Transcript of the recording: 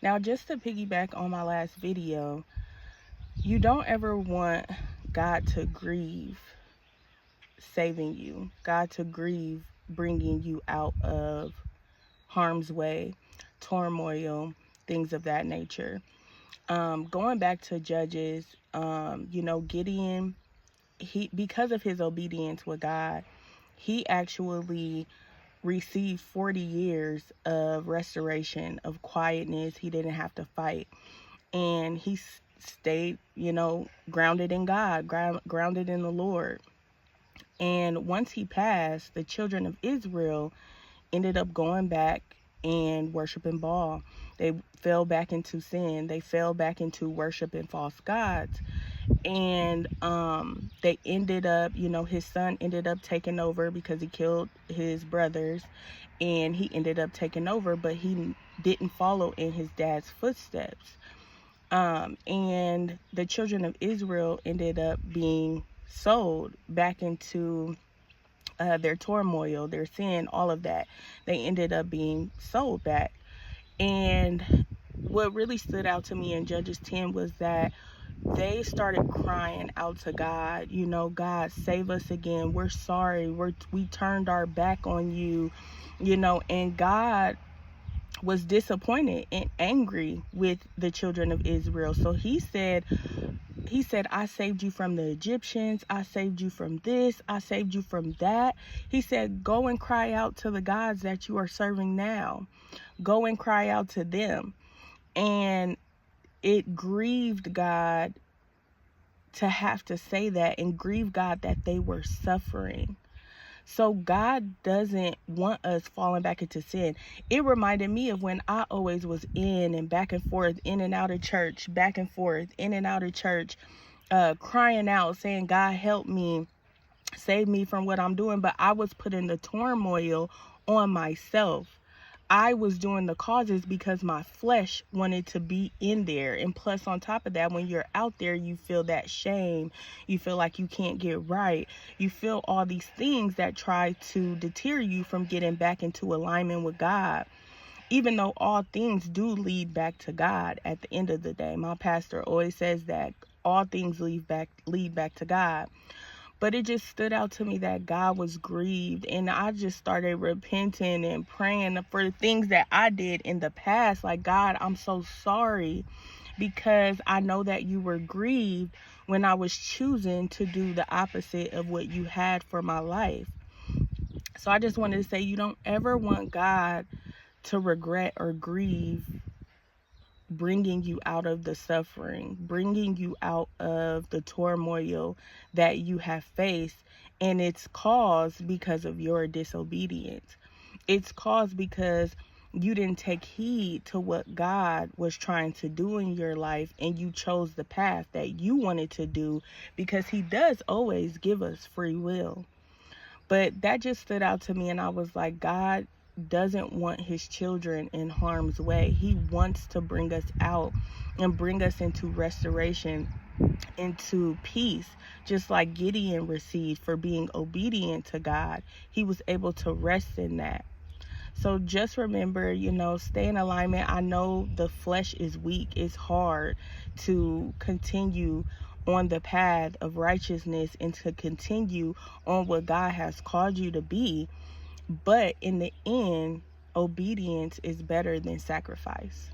Now, just to piggyback on my last video, you don't ever want God to grieve saving you, God to grieve bringing you out of harm's way, turmoil, things of that nature. Going back to Judges, Gideon, he, because of his obedience with God, he actually received 40 years of restoration, of quietness. He didn't have to fight. And he stayed, grounded in God, grounded in the Lord. And once he passed, the children of Israel ended up going back and worshiping Baal. They fell back into sin. They fell back into worshiping false gods. And they ended up, his son ended up taking over because he killed his brothers, and he ended up taking over, but he didn't follow in his dad's footsteps. And the children of Israel ended up being sold back into their turmoil, their sin, all of that. They ended up being sold back. And what really stood out to me in Judges 10 was that they started crying out to God, God, save us again. We're sorry. We turned our back on you, and God was disappointed and angry with the children of Israel. So he said, I saved you from the Egyptians. I saved you from this. I saved you from that. He said, go and cry out to the gods that you are serving now. Go and cry out to them. And it grieved God to have to say that, and grieved God that they were suffering. So God doesn't want us falling back into sin. It reminded me of when I always was in and back and forth, in and out of church, back and forth, in and out of church, crying out, saying, God, help me, save me from what I'm doing. But I was putting the turmoil on myself. I was doing the causes because my flesh wanted to be in there. And plus, on top of that, when you're out there, you feel that shame. You feel like you can't get right. You feel all these things that try to deter you from getting back into alignment with God. Even though all things do lead back to God at the end of the day. My pastor always says that all things lead back to God. But it just stood out to me that God was grieved, and I just started repenting and praying for the things that I did in the past. Like, God, I'm so sorry, because I know that you were grieved when I was choosing to do the opposite of what you had for my life. So I just wanted to say, you don't ever want God to regret or grieve bringing you out of the suffering, bringing you out of the turmoil that you have faced. And it's caused because of your disobedience. It's caused because you didn't take heed to what God was trying to do in your life, and you chose the path that you wanted to do, because he does always give us free will. But that just stood out to me, and I was like, God doesn't want his children in harm's way. He wants to bring us out and bring us into restoration, into peace, just like Gideon received for being obedient to God. He was able to rest in that. So just remember, stay in alignment. I know the flesh is weak. It's hard to continue on the path of righteousness and to continue on what God has called you to be. But in the end, obedience is better than sacrifice.